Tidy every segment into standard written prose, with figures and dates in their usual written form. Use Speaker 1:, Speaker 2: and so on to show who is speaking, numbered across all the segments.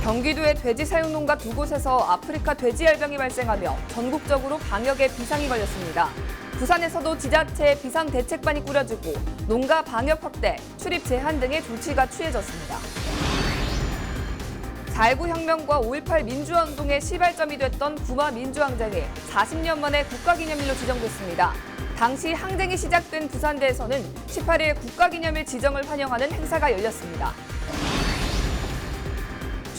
Speaker 1: 경기도의 돼지 사육농가 두 곳에서 아프리카 돼지열병이 발생하며 전국적으로 방역에 비상이 걸렸습니다. 부산에서도 지자체 비상대책반이 꾸려지고 농가 방역 확대, 출입 제한 등의 조치가 취해졌습니다. 4.19 혁명과 5.18 민주화운동의 시발점이 됐던 구마 민주항쟁이 40년 만에 국가기념일로 지정됐습니다. 당시 항쟁이 시작된 부산대에서는 18일 국가기념일 지정을 환영하는 행사가 열렸습니다.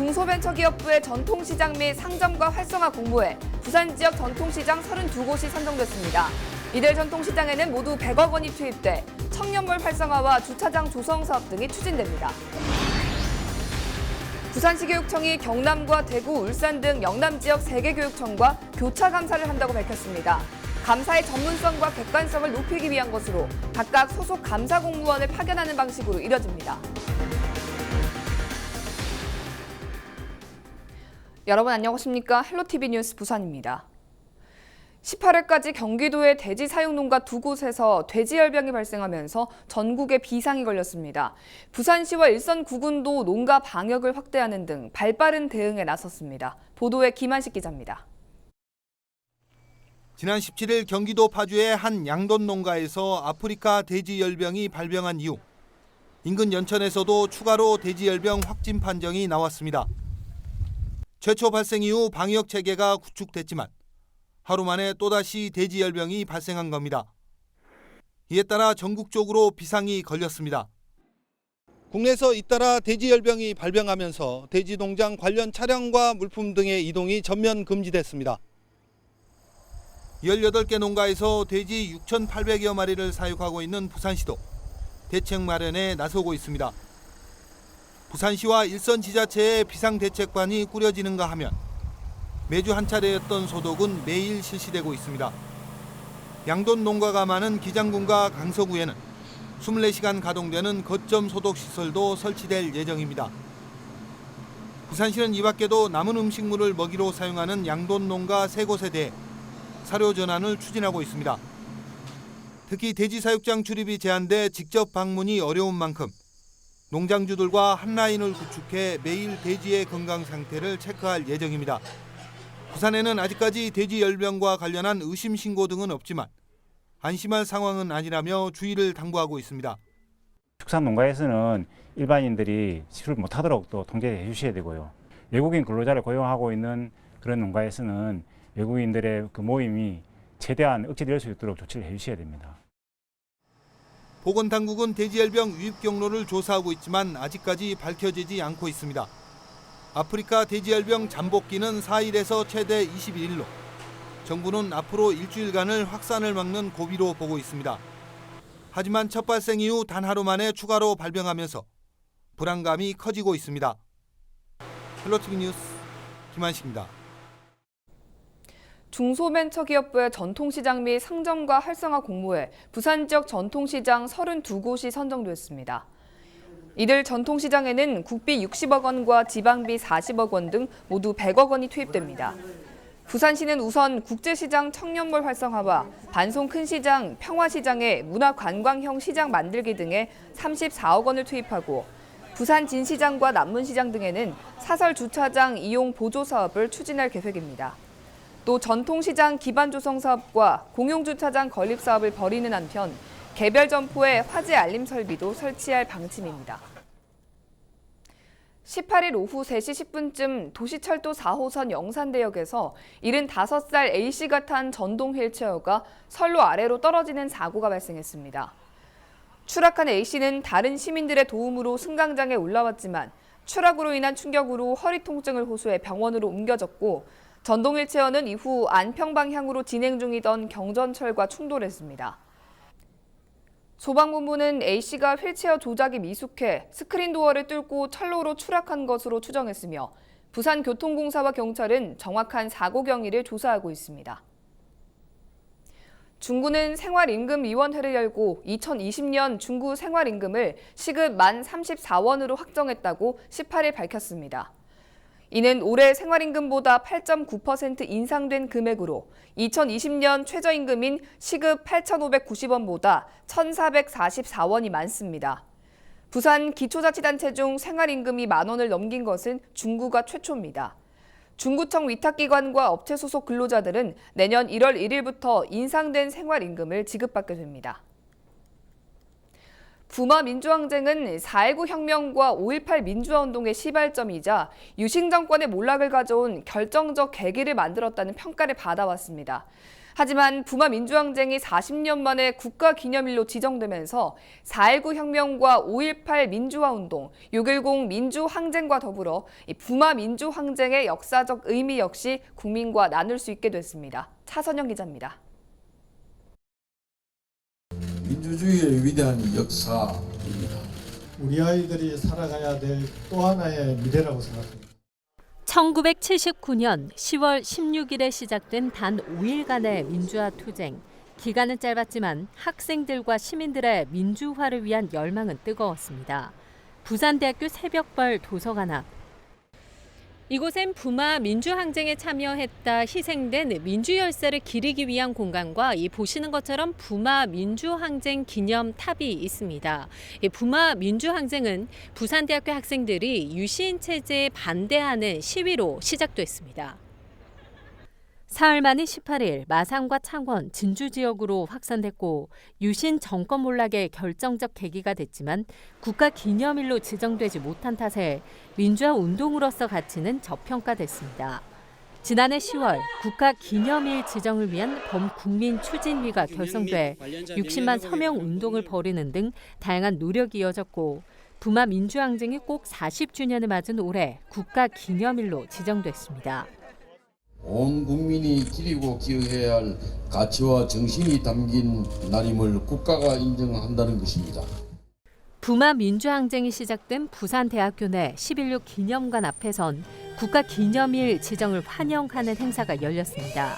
Speaker 1: 중소벤처기업부의 전통시장 및 상점과 활성화 공모에 부산 지역 전통시장 32곳이 선정됐습니다. 이들 전통시장에는 모두 100억 원이 투입돼 청년몰 활성화와 주차장 조성 사업 등이 추진됩니다. 부산시 교육청이 경남과 대구, 울산 등 영남 지역 3개 교육청과 교차 감사를 한다고 밝혔습니다. 감사의 전문성과 객관성을 높이기 위한 것으로 각각 소속 감사 공무원을 파견하는 방식으로 이뤄집니다. 여러분 안녕하십니까? 헬로티비 뉴스 부산입니다. 18일까지 경기도의 돼지 사육농가 두 곳에서 돼지열병이 발생하면서 전국에 비상이 걸렸습니다. 부산시와 일선 구군도 농가 방역을 확대하는 등 발빠른 대응에 나섰습니다. 보도에 김한식 기자입니다.
Speaker 2: 지난 17일 경기도 파주의 한 양돈 농가에서 아프리카 돼지열병이 발병한 이후 인근 연천에서도 추가로 돼지열병 확진 판정이 나왔습니다. 최초 발생 이후 방역 체계가 구축됐지만 하루 만에 또다시 돼지열병이 발생한 겁니다. 이에 따라 전국적으로 비상이 걸렸습니다. 국내에서 잇따라 돼지열병이 발병하면서 돼지농장 관련 차량과 물품 등의 이동이 전면 금지됐습니다. 18개 농가에서 돼지 6,800여 마리를 사육하고 있는 부산시도 대책 마련에 나서고 있습니다. 부산시와 일선 지자체의 비상대책반이 꾸려지는가 하면 매주 한 차례였던 소독은 매일 실시되고 있습니다. 양돈 농가가 많은 기장군과 강서구에는 24시간 가동되는 거점 소독시설도 설치될 예정입니다. 부산시는 이 밖에도 남은 음식물을 먹이로 사용하는 양돈 농가 3곳에 대해 사료 전환을 추진하고 있습니다. 특히 돼지 사육장 출입이 제한돼 직접 방문이 어려운 만큼 농장주들과 한 라인을 구축해 매일 돼지의 건강 상태를 체크할 예정입니다. 부산에는 아직까지 돼지열병과 관련한 의심 신고 등은 없지만 안심할 상황은 아니라며 주의를 당부하고 있습니다.
Speaker 3: 축산농가에서는 일반인들이 출입 못하도록 또 통제해 주셔야 되고요. 외국인 근로자를 고용하고 있는 그런 농가에서는 외국인들의 그 모임이 최대한 억제될 수 있도록 조치를 해 주셔야 됩니다.
Speaker 2: 보건당국은 돼지열병 유입 경로를 조사하고 있지만 아직까지 밝혀지지 않고 있습니다. 아프리카 돼지열병 잠복기는 4일에서 최대 21일로 정부는 앞으로 일주일간을 확산을 막는 고비로 보고 있습니다. 하지만 첫 발생 이후 단 하루 만에 추가로 발병하면서 불안감이 커지고 있습니다. 헬로티비 뉴스 김한식입니다.
Speaker 1: 중소벤처기업부의 전통시장 및 상점과 활성화 공모에 부산 지역 전통시장 32곳이 선정됐습니다. 이들 전통시장에는 국비 60억 원과 지방비 40억 원 등 모두 100억 원이 투입됩니다. 부산시는 우선 국제시장 청년몰 활성화와 반송 큰시장, 평화시장의 문화관광형 시장 만들기 등에 34억 원을 투입하고 부산 진시장과 남문시장 등에는 사설 주차장 이용 보조 사업을 추진할 계획입니다. 또 전통시장 기반 조성 사업과 공용주차장 건립 사업을 벌이는 한편 개별 점포에 화재 알림 설비도 설치할 방침입니다. 18일 오후 3시 10분쯤 도시철도 4호선 영산대역에서 75살 A씨가 탄 전동 휠체어가 선로 아래로 떨어지는 사고가 발생했습니다. 추락한 A씨는 다른 시민들의 도움으로 승강장에 올라왔지만 추락으로 인한 충격으로 허리 통증을 호소해 병원으로 옮겨졌고 전동 휠체어는 이후 안평 방향으로 진행 중이던 경전철과 충돌했습니다. 소방본부는 A씨가 휠체어 조작이 미숙해 스크린 도어를 뚫고 철로로 추락한 것으로 추정했으며 부산교통공사와 경찰은 정확한 사고 경위를 조사하고 있습니다. 중구는 생활임금위원회를 열고 2020년 중구 생활임금을 시급 1,034원으로 확정했다고 18일 밝혔습니다. 이는 올해 생활임금보다 8.9% 인상된 금액으로 2020년 최저임금인 시급 8,590원보다 1,444원이 많습니다. 부산 기초자치단체 중 생활임금이 10,000원을 넘긴 것은 중구가 최초입니다. 중구청 위탁기관과 업체 소속 근로자들은 내년 1월 1일부터 인상된 생활임금을 지급받게 됩니다. 부마 민주항쟁은 4.19 혁명과 5.18 민주화운동의 시발점이자 유신 정권의 몰락을 가져온 결정적 계기를 만들었다는 평가를 받아왔습니다. 하지만 부마 민주항쟁이 40년 만에 국가기념일로 지정되면서 4.19 혁명과 5.18 민주화운동, 6.10 민주항쟁과 더불어 이 부마 민주항쟁의 역사적 의미 역시 국민과 나눌 수 있게 됐습니다. 차선영 기자입니다.
Speaker 4: 민주주의의 위대한 역사입니다.
Speaker 5: 우리 아이들이 살아가야 될 또 하나의 미래라고 생각합니다.
Speaker 6: 1979년 10월 16일에 시작된 단 5일간의 민주화 투쟁. 기간은 짧았지만 학생들과 시민들의 민주화를 위한 열망은 뜨거웠습니다. 부산대학교 새벽벌 도서관 앞. 이곳엔 부마 민주항쟁에 참여했다 희생된 민주열사를 기리기 위한 공간과 이 보시는 것처럼 부마 민주항쟁 기념탑이 있습니다. 이 부마 민주항쟁은 부산대학교 학생들이 유신 체제에 반대하는 시위로 시작됐습니다. 사흘 만인 18일 마산과 창원, 진주 지역으로 확산됐고 유신 정권 몰락의 결정적 계기가 됐지만 국가기념일로 지정되지 못한 탓에 민주화 운동으로서 가치는 저평가됐습니다. 지난해 10월 국가기념일 지정을 위한 범국민 추진위가 결성돼 60만 서명 운동을 벌이는 등 다양한 노력이 이어졌고 부마 민주항쟁이 꼭 40주년을 맞은 올해 국가기념일로 지정됐습니다.
Speaker 4: 온 국민이 기리고 기억해야 할 가치와 정신이 담긴 날임을 국가가 인정한다는 것입니다.
Speaker 6: 부마 민주항쟁이 시작된 부산대학교 내 11.6 기념관 앞에선 국가기념일 지정을 환영하는 행사가 열렸습니다.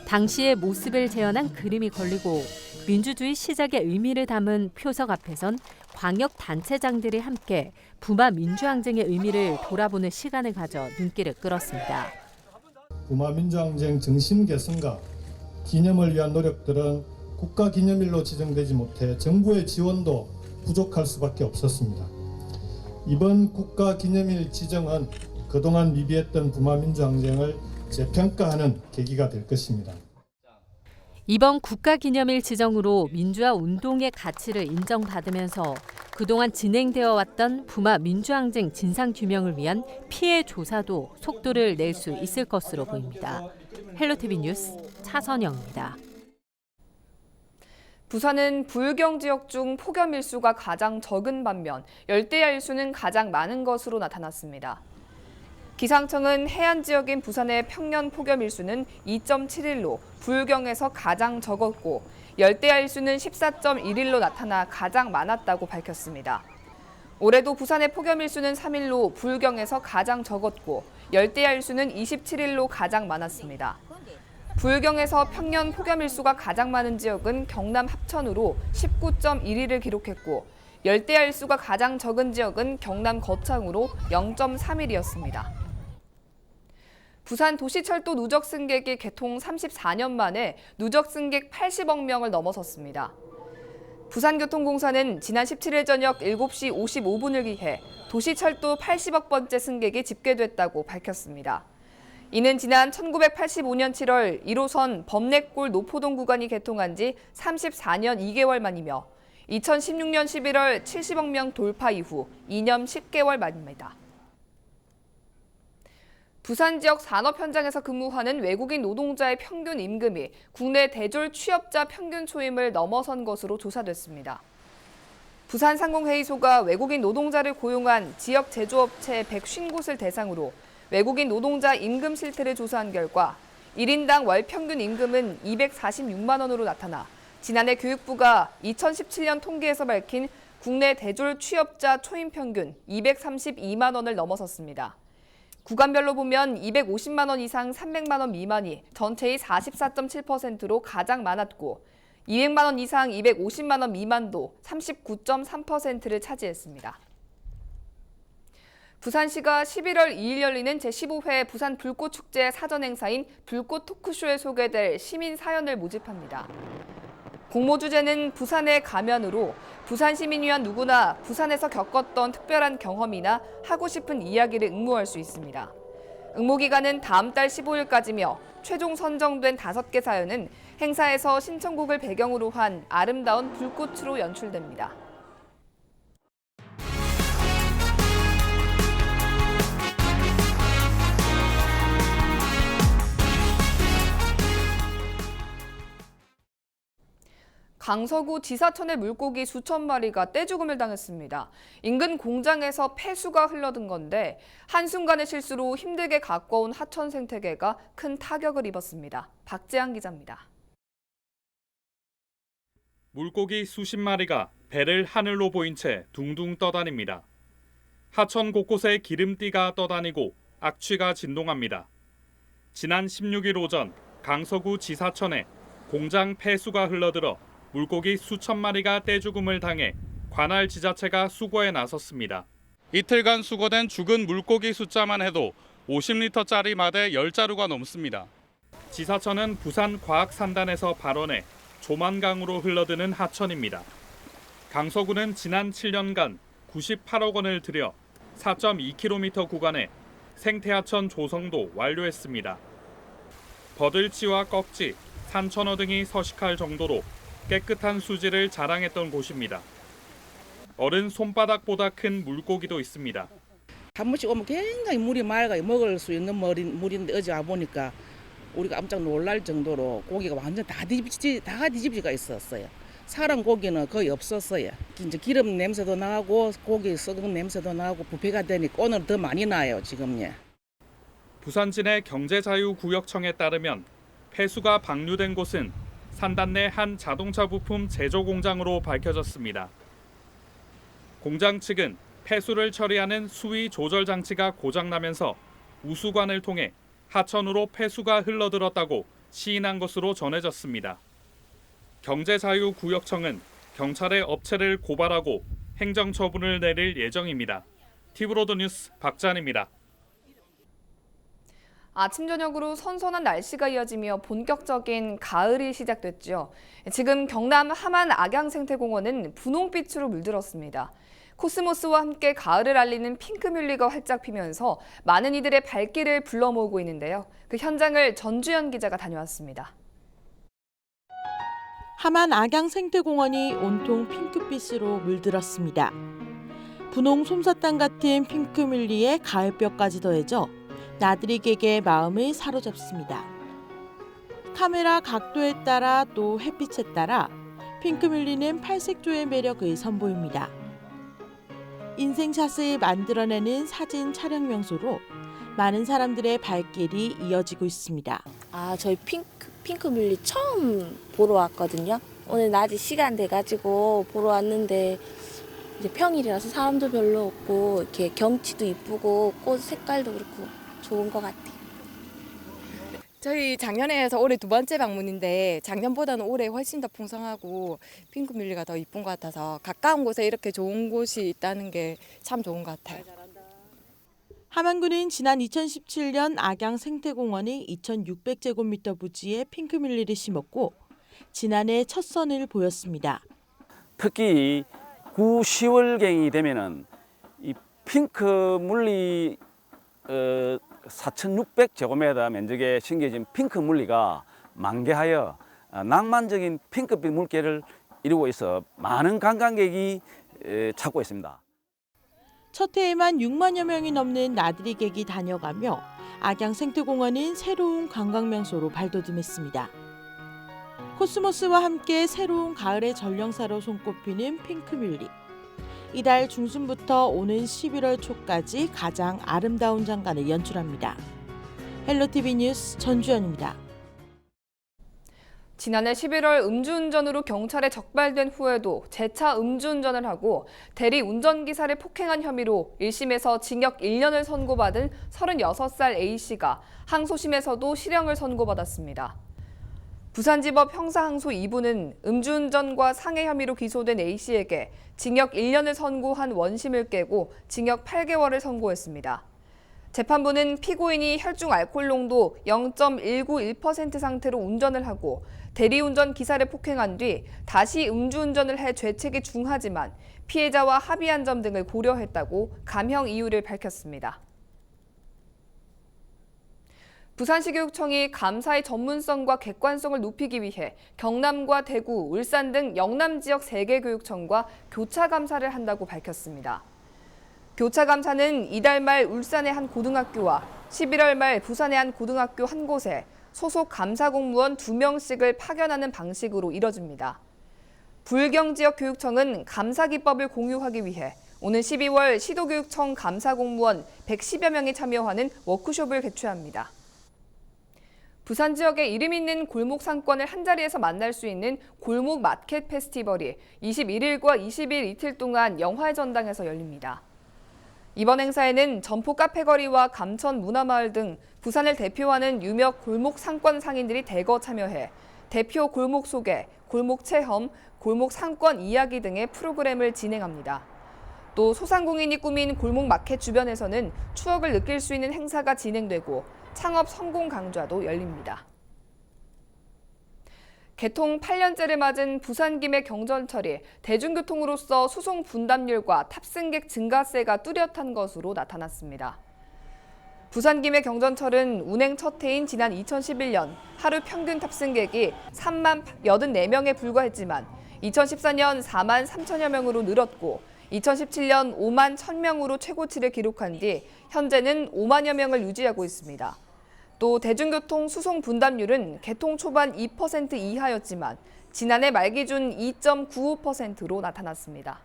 Speaker 6: 당시의 모습을 재현한 그림이 걸리고 민주주의 시작의 의미를 담은 표석 앞에선 광역단체장들이 함께 부마 민주항쟁의 의미를 돌아보는 시간을 가져 눈길을 끌었습니다.
Speaker 5: 부마 민주항쟁 정신 개선과 기념을 위한 노력들은 국가기념일로 지정되지 못해 정부의 지원도 부족할 수밖에 없었습니다. 이번 국가기념일 지정은 그동안 미비했던 부마 민주항쟁을 재평가하는 계기가 될 것입니다.
Speaker 6: 이번 국가기념일 지정으로 민주화 운동의 가치를 인정받으면서 그동안 진행되어 왔던 부마 민주항쟁 진상규명을 위한 피해 조사도 속도를 낼 수 있을 것으로 보입니다. 헬로티비 뉴스 차선영입니다.
Speaker 1: 부산은 부유경 지역 중 폭염 일수가 가장 적은 반면 열대야 일수는 가장 많은 것으로 나타났습니다. 기상청은 해안 지역인 부산의 평년 폭염 일수는 2.7일로 부유경에서 가장 적었고 열대야 일수는 14.1일로 나타나 가장 많았다고 밝혔습니다. 올해도 부산의 폭염 일수는 3일로 부유경에서 가장 적었고 열대야 일수는 27일로 가장 많았습니다. 부유경에서 평년 폭염 일수가 가장 많은 지역은 경남 합천으로 19.1일을 기록했고 열대야 일수가 가장 적은 지역은 경남 거창으로 0.3일이었습니다. 부산 도시철도 누적 승객이 개통 34년 만에 누적 승객 80억 명을 넘어섰습니다. 부산교통공사는 지난 17일 저녁 7시 55분을 기해 도시철도 80억 번째 승객이 집계됐다고 밝혔습니다. 이는 지난 1985년 7월 1호선 범내골 노포동 구간이 개통한 지 34년 2개월 만이며 2016년 11월 70억 명 돌파 이후 2년 10개월 만입니다. 부산 지역 산업 현장에서 근무하는 외국인 노동자의 평균 임금이 국내 대졸 취업자 평균 초임을 넘어선 것으로 조사됐습니다. 부산상공회의소가 외국인 노동자를 고용한 지역 제조업체 150곳을 대상으로 외국인 노동자 임금 실태를 조사한 결과 1인당 월 평균 임금은 246만 원으로 나타나 지난해 교육부가 2017년 통계에서 밝힌 국내 대졸 취업자 초임 평균 232만 원을 넘어섰습니다. 구간별로 보면 250만 원 이상 300만 원 미만이 전체의 44.7%로 가장 많았고 200만 원 이상 250만 원 미만도 39.3%를 차지했습니다. 부산시가 11월 2일 열리는 제15회 부산 불꽃축제 사전 행사인 불꽃 토크쇼에 소개될 시민 사연을 모집합니다. 공모 주제는 부산에 가면으로 부산 시민이란 누구나 부산에서 겪었던 특별한 경험이나 하고 싶은 이야기를 응모할 수 있습니다. 응모 기간은 다음 달 15일까지며 최종 선정된 5개 사연은 행사에서 신청곡을 배경으로 한 아름다운 불꽃으로 연출됩니다. 강서구 지사천의 물고기 수천 마리가 떼죽음을 당했습니다. 인근 공장에서 폐수가 흘러든 건데 한순간의 실수로 힘들게 가꿔온 하천 생태계가 큰 타격을 입었습니다. 박재한 기자입니다.
Speaker 7: 물고기 수십 마리가 배를 하늘로 보인 채 둥둥 떠다닙니다. 하천 곳곳에 기름띠가 떠다니고 악취가 진동합니다. 지난 16일 오전 강서구 지사천에 공장 폐수가 흘러들어 물고기 수천 마리가 떼죽음을 당해 관할 지자체가 수거에 나섰습니다. 이틀간 수거된 죽은 물고기 숫자만 해도 50리터짜리 마대 10자루가 넘습니다. 지사천은 부산과학산단에서 발원해 조만강으로 흘러드는 하천입니다. 강서구는 지난 7년간 98억 원을 들여 4.2km 구간에 생태하천 조성도 완료했습니다. 버들치와 꺽지, 산천어 등이 서식할 정도로 깨끗한 수질을 자랑했던 곳입니다. 어른 손바닥보다 큰 물고기도 있습니다.
Speaker 8: 한 번씩 오면 굉장히 물이 맑아요. 먹을 수 있는 물인데 어제 와보니까 우리가 깜짝 놀랄 정도로 고기가 완전 다 뒤집지가 있었어요. 사람 고기는 거의 없었어요. 이제 기름 냄새도 나고 고기 썩은 냄새도 나고 부패가 되니까 오늘 더 많이 나요, 지금.
Speaker 7: 부산진해 경제자유구역청에 따르면 폐수가 방류된 곳은 산단 내 한 자동차 부품 제조 공장으로 밝혀졌습니다. 공장 측은 폐수를 처리하는 수위 조절 장치가 고장나면서 우수관을 통해 하천으로 폐수가 흘러들었다고 시인한 것으로 전해졌습니다. 경제자유구역청은 경찰에 업체를 고발하고 행정처분을 내릴 예정입니다. TV로드 뉴스 박찬입니다.
Speaker 1: 아침 저녁으로 선선한 날씨가 이어지며 본격적인 가을이 시작됐죠. 지금 경남 함안 악양생태공원은 분홍빛으로 물들었습니다. 코스모스와 함께 가을을 알리는 핑크뮬리가 활짝 피면서 많은 이들의 발길을 불러 모으고 있는데요. 그 현장을 전주현 기자가 다녀왔습니다.
Speaker 9: 함안 악양생태공원이 온통 핑크빛으로 물들었습니다. 분홍 솜사탕 같은 핑크뮬리에 가을볕까지 더해져 나들이객의 마음을 사로잡습니다. 카메라 각도에 따라 또 햇빛에 따라 핑크뮬리는 팔색조의 매력을 선보입니다. 인생샷을 만들어내는 사진 촬영 명소로 많은 사람들의 발길이 이어지고 있습니다.
Speaker 10: 저희 핑크뮬리 처음 보러 왔거든요. 오늘 낮에 시간 돼가지고 보러 왔는데 이제 평일이라서 사람도 별로 없고 이렇게 경치도 이쁘고 꽃 색깔도 그렇고 좋은 것 같아요.
Speaker 11: 저희 작년에 해서 올해 2번째 방문인데 작년보다는 올해 훨씬 더 풍성하고 핑크뮬리가 더 이쁜 것 같아서 가까운 곳에 이렇게 좋은 곳이 있다는 게 참 좋은 것 같아요.
Speaker 9: 함안군은 지난 2017년 악양생태공원의 2,600제곱미터 부지에 핑크뮬리를 심었고 지난해 첫 선을 보였습니다.
Speaker 12: 특히 9, 10월경이 되면은 이 핑크뮬리 4,600제곱미터 면적에 심겨진 핑크뮬리가 만개하여 낭만적인 핑크빛 물결을 이루고 있어 많은 관광객이 찾고 있습니다.
Speaker 9: 첫 해에만 6만여 명이 넘는 나들이객이 다녀가며 악양생태공원은 새로운 관광명소로 발돋움했습니다. 코스모스와 함께 새로운 가을의 전령사로 손꼽히는 핑크뮬리. 이달 중순부터 오는 11월 초까지 가장 아름다운 장관을 연출합니다. 헬로티비 뉴스 전주현입니다.
Speaker 1: 지난해 11월 음주운전으로 경찰에 적발된 후에도 재차 음주운전을 하고 대리 운전기사를 폭행한 혐의로 1심에서 징역 1년을 선고받은 36살 A씨가 항소심에서도 실형을 선고받았습니다. 부산지법 형사항소 2부는 음주운전과 상해 혐의로 기소된 A씨에게 징역 1년을 선고한 원심을 깨고 징역 8개월을 선고했습니다. 재판부는 피고인이 혈중 알코올 농도 0.191% 상태로 운전을 하고 대리운전 기사를 폭행한 뒤 다시 음주운전을 해 죄책이 중하지만 피해자와 합의한 점 등을 고려했다고 감형 이유를 밝혔습니다. 부산시교육청이 감사의 전문성과 객관성을 높이기 위해 경남과 대구, 울산 등 영남 지역 3개 교육청과 교차 감사를 한다고 밝혔습니다. 교차 감사는 이달 말 울산의 한 고등학교와 11월 말 부산의 한 고등학교 한 곳에 소속 감사 공무원 2명씩을 파견하는 방식으로 이뤄집니다. 불경 지역 교육청은 감사 기법을 공유하기 위해 오는 12월 시도교육청 감사 공무원 110여 명이 참여하는 워크숍을 개최합니다. 부산 지역에 이름 있는 골목 상권을 한자리에서 만날 수 있는 골목 마켓 페스티벌이 21일과 20일 이틀 동안 영화의 전당에서 열립니다. 이번 행사에는 점포 카페거리와 감천 문화마을 등 부산을 대표하는 유명 골목 상권 상인들이 대거 참여해 대표 골목 소개, 골목 체험, 골목 상권 이야기 등의 프로그램을 진행합니다. 또 소상공인이 꾸민 골목 마켓 주변에서는 추억을 느낄 수 있는 행사가 진행되고 창업 성공 강좌도 열립니다. 개통 8년째를 맞은 부산 김해 경전철이 대중교통으로서 수송 분담률과 탑승객 증가세가 뚜렷한 것으로 나타났습니다. 부산 김해 경전철은 운행 첫 해인 지난 2011년 하루 평균 탑승객이 3만 84명에 불과했지만 2014년 4만 3천여 명으로 늘었고 2017년 5만 1,000명으로 최고치를 기록한 뒤 현재는 5만여 명을 유지하고 있습니다. 또 대중교통 수송 분담률은 개통 초반 2% 이하였지만 지난해 말 기준 2.95%로 나타났습니다.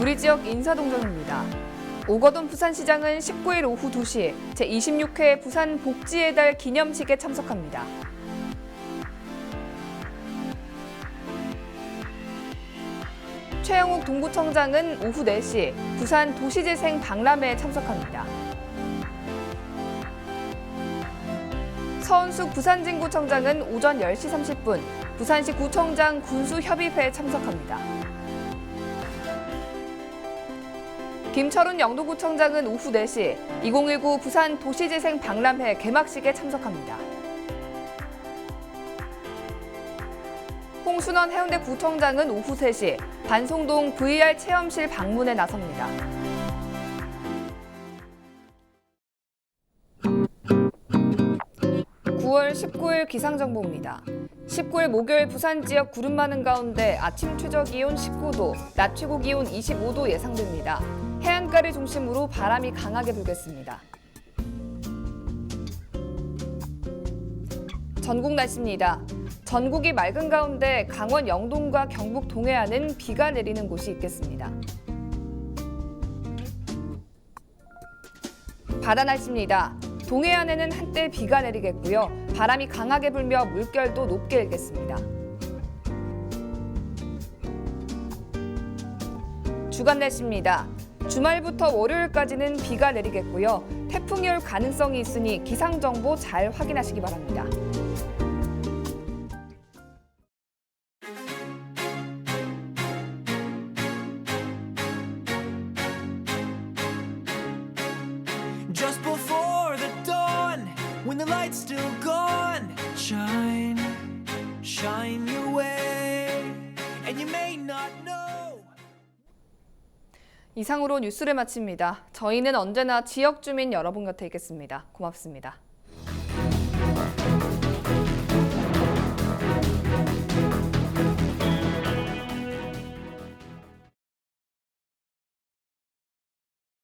Speaker 1: 우리 지역 인사동정입니다. 오거돈 부산시장은 19일 오후 2시 제26회 부산 복지의 달 기념식에 참석합니다. 최영욱 동구청장은 오후 4시 부산 도시재생 박람회에 참석합니다. 서은숙 부산진구청장은 오전 10시 30분 부산시 구청장 군수협의회에 참석합니다. 김철훈 영도구청장은 오후 4시 2019 부산 도시재생 박람회 개막식에 참석합니다. 홍순원 해운대 구청장은 오후 3시 반송동 VR 체험실 방문에 나섭니다. (9월 19일) 기상정보입니다. 19일 목요일 부산 지역 구름 많은 가운데 아침 최저 기온 19도, 낮 최고 기온 25도 예상됩니다. 해안가를 중심으로 바람이 강하게 불겠습니다. 전국 날씨입니다. 전국이 맑은 가운데 강원 영동과 경북 동해안은 비가 내리는 곳이 있겠습니다. 바다 날씨입니다. 동해안에는 한때 비가 내리겠고요. 바람이 강하게 불며 물결도 높게 일겠습니다. 주간 날씨입니다. 주말부터 월요일까지는 비가 내리겠고요. 태풍이 올 가능성이 있으니 기상정보 잘 확인하시기 바랍니다.
Speaker 13: Just before the dawn, when the light's still gone, shine, shine your way, and you may not know.
Speaker 1: 이상으로 뉴스를 마칩니다. 저희는 언제나 지역 주민 여러분 곁에 있겠습니다. 고맙습니다.